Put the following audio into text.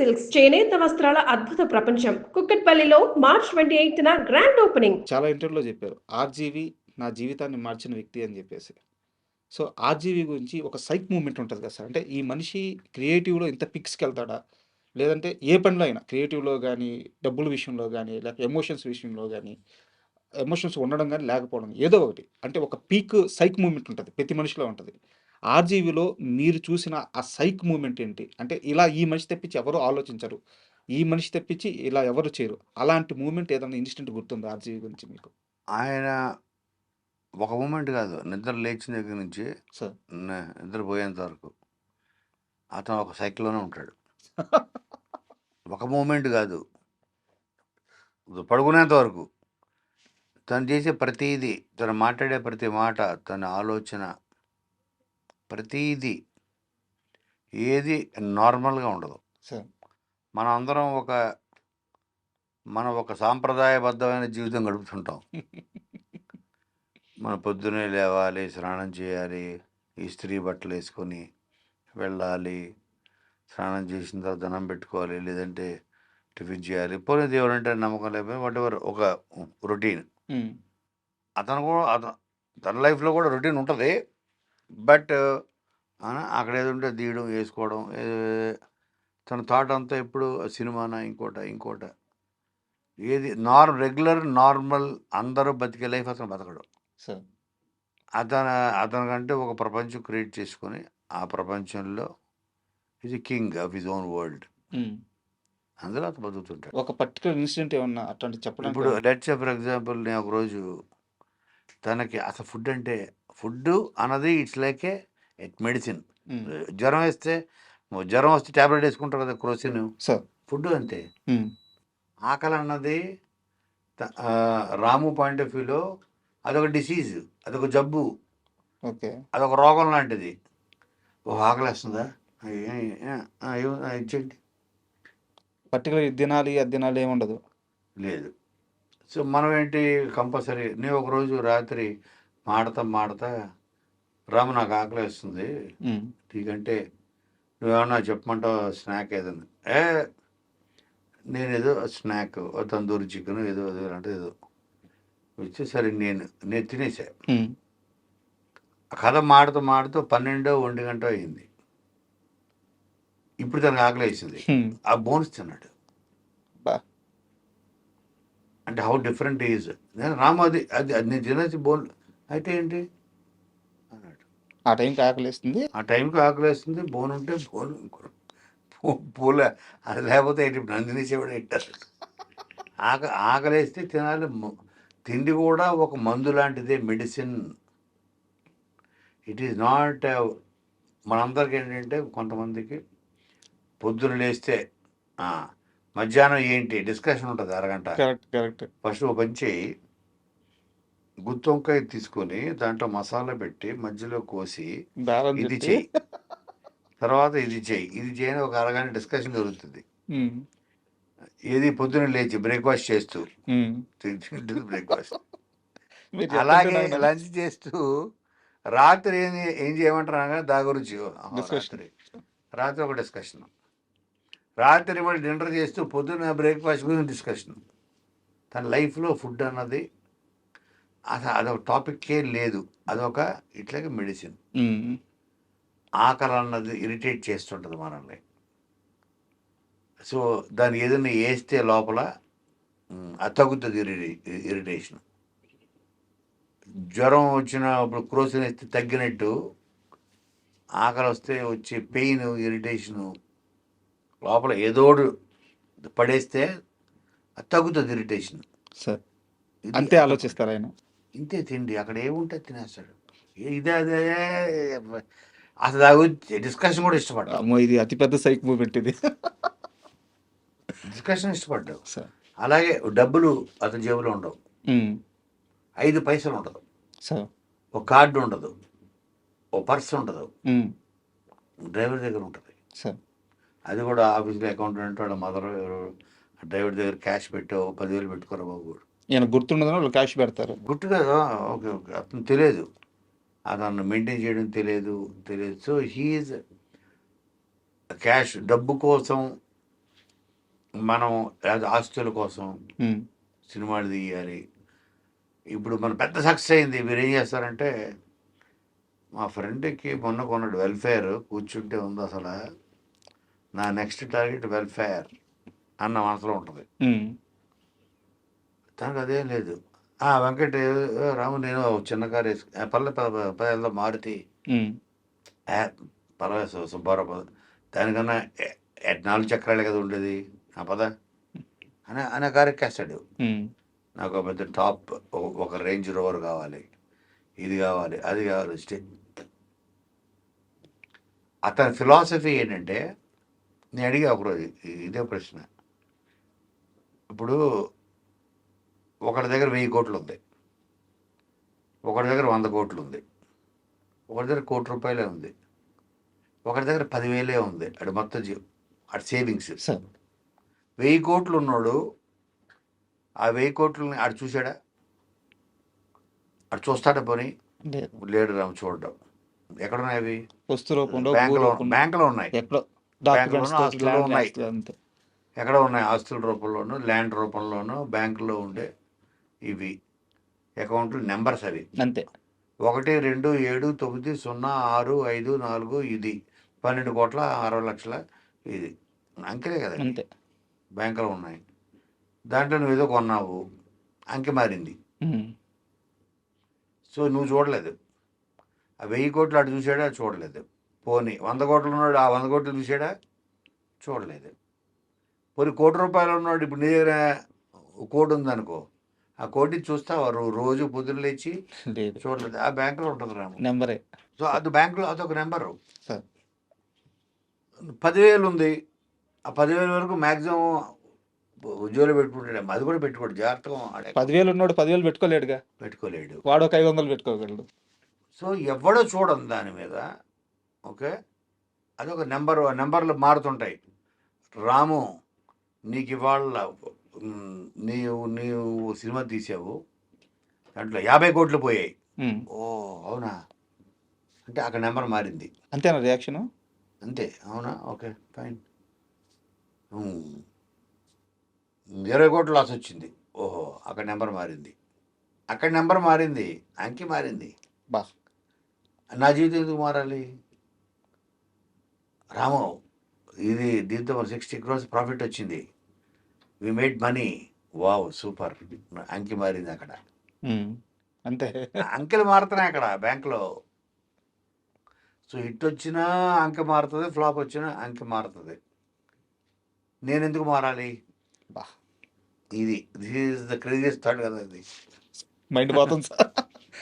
Silks చేనేత వస్త్రాల అద్భుత ప్రపంచం. కుక్కట్పల్లిలో మార్చ్ 28న గ్రాండ్ ఓపెనింగ్. చాలా ఇంటర్వ్యూలో చెప్పారు. 'ఆర్‌జీవి నా జీవితాన్ని మార్చిన వ్యక్తి' అని చెప్పేసి. సో, 'ఆర్‌జీవి' గురించి ఒక సైక్ మూవ్‌మెంట్ ఉంటది కదా సార్. అంటే ఈ మనిషి క్రియేటివ్‌లో ఇంత పీక్స్‌కెళ్తాడా? లేదంటే ఏ పనిలో అయినా క్రియేటివ్‌లో గానీ, డబ్బుల విషయంలో గానీ, లేకపోతే ఎమోషన్స్ విషయంలో గానీ, ఎమోషన్స్ ఉండడం గానీ, లేకపోవడం ఏదో ఒకటి. అంటే ఒక పీక్ సైక్ మూవ్‌మెంట్ ఉంటది. ప్రతి మనిషిలో ఉంటది. 'ఆర్‌జీవిలో' మీరు చూసిన ఆ సైక్ మూవ్‌మెంట్ ఏంటి? అంటే ఇలా ఈ మనిషి తప్పించి ఎవరు ఆలోచించరు. ఈ మనిషి తప్పించి ఇలా ఎవరు చేయరు. అలాంటి మూవ్‌మెంట్ ఏదైనా ఇన్సిడెంట్ గుర్తుందా 'ఆర్‌జీవి' గురించి మీకు? ఆయన ఒక మూమెంట్ కాదు, నిద్ర లేచిన దగ్గర నుంచి సార్. నిద్రపోయేంత వరకు అతను ఒక సైకిల్లోనే ఉంటాడు. ఒక మూమెంట్ కాదు, పడుకునేంత వరకు తను చేసే ప్రతిదీ, తను మాట్లాడే ప్రతి మాట, తన ఆలోచన, ప్రతిదీ ఏది నార్మల్గా ఉండదు. సార్. మనం అందరం మనం ఒక సాంప్రదాయబద్ధమైన జీవితం గడుపుతుంటాం. మన పొద్దున్నే లేవాలి, స్నానం చేయాలి, ఇస్త్రీ బట్టలు వేసుకొని వెళ్ళాలి, స్నానం చేసిన తర్వాత దండం పెట్టుకోవాలి, లేదంటే టిఫిన్ చేయాలి, పోనీ దేవుడు అంటే నమ్మకం లేకపోతే వాట్ ఎవర్ ఒక రొటీన్. తన లైఫ్లో కూడా రొటీన్ ఉంటుంది. బట్ అక్కడ ఏదో ఉంటే తీయడం, వేసుకోవడం, తన థాట్ అంతా ఎప్పుడు సినిమానా ఇంకోట ఏది రెగ్యులర్ నార్మల్ అందరూ బతికే లైఫ్ అతను బతకడం. సార్. అతనికంటే ఒక ప్రపంచం క్రియేట్ చేసుకొని ఆ ప్రపంచంలో is king of his own world. అందులో అతను బతుకుతుంటాడు. ఒక పర్టికులర్ ఇన్సిడెంట్ ఏమన్నా అట్లాంటివి చెప్పడానికి ఇప్పుడు లెట్స్ సే ఫర్ ఎగ్జాంపుల్, నేను ఒకరోజు తనకి అసలు ఫుడ్ అన్నది ఇట్స్ లైక్ ఏ మెడిసిన్. జ్వరం వస్తే ట్యాబ్లెట్ వేసుకుంటారు కదా, క్రోసిన్. సార్. ఫుడ్ అంతే. ఆకలి అన్నది రాము పాయింట్ ఆఫ్ వ్యూలో అదొక డిసీజ్, అదొక జబ్బు, ఓకే, అదొక రోగం లాంటిది. ఆకలి వస్తుందా, ఇచ్చేయండి, పర్టికులర్ ఇది తినాలి అది తినాలి ఏముండదు. లేదు. సో మనం ఏంటి, కంపల్సరీ నేను ఒకరోజు రాత్రి మాడతా రాము నాకు ఆకలి వేస్తుంది, నీకంటే నువ్వేమన్నా చెప్పమంటావు స్నాక్ ఏదన్నా? నేను ఏదో స్నాక్ తందూరి చికెన్ ఏదో అంటే ఏదో వచ్చేసరి నేను తినేసా. కథ మాడుతూ 12-1 గంట అయింది. ఇప్పుడు తనకు ఆకలి వేసింది, ఆ బోన్స్ తిన్నాడు. అంటే హౌ డిఫరెంట్ ఈజ్. నేను రాము అది నేను తినేసి బోన్ అయితే ఏంటి అన్నాడు. ఆ టైంకి ఆకలి వేస్తుంది, బోన్ ఉంటే బోన్ పూలే, అది లేకపోతే ఏంటి నన్ను తినేసేవాడు ఏంటారు. ఆకలేస్తే తినాలి. తిండి కూడా ఒక మందు లాంటిదే, మెడిసిన్. It is not. మనందరికి ఏంటంటే కొంతమందికి పొద్దున లేస్తే మధ్యాహ్నం ఏంటి డిస్కషన్ ఉంటుంది అరగంట. కరెక్ట్. ఫస్ట్ ఒక పని చేయి, గుత్తి వంకాయ తీసుకొని దాంట్లో మసాలా పెట్టి మధ్యలో కోసి ఇది చెయ్యి, తర్వాత ఇది చేయని ఒక అరగంట డిస్కషన్ జరుగుతుంది. ఏది పొద్దున లేచి బ్రేక్ఫాస్ట్ చేస్తూ బ్రేక్ఫాస్ట్, అలాగే లంచ్ చేస్తూ రాత్రి ఏం చేయమంటారు అనగా దాని గురించి రాత్రి ఒక డిస్కషన్, రాత్రి మళ్ళీ డిన్నర్ చేస్తూ పొద్దున్న బ్రేక్ఫాస్ట్ గురించి డిస్కషన్. తన లైఫ్లో ఫుడ్ అన్నది అదొక టాపిక్కే లేదు, అదొక ఇట్లాగే మెడిసిన్. ఆకలి అన్నది ఇరిటేట్ చేస్తుంటుంది మనల్ని. సో దాన్ని ఏదైనా వేస్తే లోపల అది తగ్గుతుంది ఇరిటేషన్. జ్వరం వచ్చినప్పుడు క్రోసిన్ వేస్తే తగ్గినట్టు ఆకలి వస్తే వచ్చే పెయిన్, ఇరిటేషను లోపల ఏదోడు పడేస్తే అది తగ్గుతుంది ఇరిటేషన్. సార్ అంతే ఆలోచిస్తారు ఆయన. ఇంతే తిండి, అక్కడ ఏముంటే తినేస్తాడు. ఇదే అదే అసలు దాని గురించి డిస్కషన్ కూడా ఇష్టపడ్డావు. ఇది అతిపెద్ద సైక్ మూమెంట్ ఇది. డిస్కషన్ ఇష్టపడ్డావు. అలాగే డబ్బులు అతని జేబులో ఉండవు, 5 పైసలు ఉండదు, ఒక కార్డు ఉండదు, ఓ పర్స్ ఉండదు, డ్రైవర్ దగ్గర ఉంటుంది. అది కూడా ఆఫీస్లో అకౌంటెంట్ వాళ్ళ మదర్ డ్రైవర్ దగ్గర క్యాష్ పెట్టో 10,000 పెట్టుకోరా బాబు. ఈయన గుర్తుండదని వాళ్ళు క్యాష్ పెడతారు. గుర్తు కదా, ఓకే అతను తెలియదు, అతను మెయింటైన్ చేయడం తెలియదు. సో హీఈస్ క్యాష్, డబ్బు కోసం మనం ఆస్తుల కోసం ఉమ్, సినిమాలు తీయాలి. ఇప్పుడు మన పెద్ద సక్సెస్ అయింది. మీరు ఏం చేస్తారంటే, మా ఫ్రెండ్కి మొన్న కొన్నాడు వెల్ఫేర్, కూర్చుంటే ఉంది అసలు నా నెక్స్ట్ టార్గెట్ వెల్ఫేర్ అన్న మనసులో ఉంటుంది. ఉమ్, తనకు అదేం లేదు. వెంకట్ రాము నేను చిన్న కారు వేసుకు పల్లె మారుతి ఉమ్, పర్వాలేదు సుబ్బారావు దానికన్నా 4 చక్రాలే కదా ఉండేది పద అనే కారు ఎక్కేస్తాడు. ఉమ్, నాకు ఒక పెద్ద టాప్ ఒక రేంజ్ రోవర్ కావాలి, ఇది కావాలి, అది కావాలి. అతని ఫిలాసఫీ ఏంటంటే, నేను అడిగా ఒకరోజు ఇదే ప్రశ్న. ఇప్పుడు ఒకరి దగ్గర 1000 కోట్లు ఉంది, ఒకరి దగ్గర 100 కోట్లు ఉంది, ఒకరి దగ్గర ₹1,00,00,000 ఉంది, ఒకరి దగ్గర 10,000 ఉంది. అటు మొత్తం అటు సేవింగ్స్. సార్ 1000 కోట్లు ఉన్నాడు, ఆ 1000 కోట్లని అటు చూశాడా? అటు చూస్తాడా? పోనీ లేదు. లేడు రాము చూడడం. ఎక్కడున్నాయి అవి? వస్తు రూపంలో బ్యాంకులో ఉన్నాయి. ఎక్కడో బ్యాంకులోనూ ఆస్తుల్లో ఉన్నాయి. అంతే. ఎక్కడ ఉన్నాయి? ఆస్తుల రూపంలోనూ ల్యాండ్ రూపంలోనూ బ్యాంకులో ఉండే ఇవి అకౌంట్లు నెంబర్స్ అవి అంతే. 1, 2, 7, 9, 0, 6, 5, 4 ఇది 12,60,00,000 ఇది అంకెలే కదా అంతే. బ్యాంకులో ఉన్నాయి. దాంట్లో నువ్వు ఏదో కొన్నావు, అంకె మారింది. ఉమ్, సో నువ్వు చూడలేదు. ఆ 1000 కోట్లు అటు చూసాడా? చూడలేదు. పోనీ 100 కోట్లు ఉన్నాడు, ఆ 100 కోట్లు చూసాడా? చూడలేదు. పోనీ ₹1,00,00,000 ఉన్నాడు, ఇప్పుడు నీ దగ్గర కోటి ఉందనుకో, ఆ కోటి చూస్తావా? రోజు పొద్దున్న లేచి లేదు. చూడలేదు. ఆ బ్యాంకులో ఉంటుంది రాము. నెంబరే. సో అది బ్యాంకులో అదొక నెంబరు. సార్ 10,000 ఉంది, ఆ 10,000 వరకు మ్యాక్సిమం ఉద్యోగులు పెట్టుకుంటాడు. అది కూడా పెట్టుకోడు, జాగ్రత్తగా 10,000 ఉన్నాడు, 10,000 పెట్టుకోలేడుగా. పెట్టుకోలేడు. వాడు ఒక 500 పెట్టుకోగలడు. సో ఎవడో చూడను దాని మీద. ఓకే, అదొక నెంబరు. ఆ నెంబర్లు మారుతుంటాయి. రాము నీకు ఇవాళ నీవు సినిమా తీసావు, దాంట్లో 50 కోట్లు పోయాయి. ఉమ్, ఓ అవునా అంటే అక్కడ నెంబర్ మారింది. అంతేనా రియాక్షన్? అంతే. అవునా, ఓకే ఫైన్. 20 కోట్లు లాస్ వచ్చింది. ఓహో, అక్కడ నెంబర్ మారింది. అక్కడ నెంబర్ మారింది, అంకి మారింది. బా, నా జీవితం ఎందుకు మారాలి? రాము ఇది దీంతో 60 crores ప్రాఫిట్ వచ్చింది, we made money, wow super, అంకి మారింది అక్కడ. ఉమ్, అంతే. అంకెలు మారుతున్నాయి అక్కడ బ్యాంకులో. సో హిట్ వచ్చినా అంకె మారుతుంది, ఫ్లాప్ వచ్చినా అంకె మారుతుంది. నేను ఎందుకు మారాలి? బా, this is the craziest thought కదా ఇది. మైండ్ పోతుంది సార్.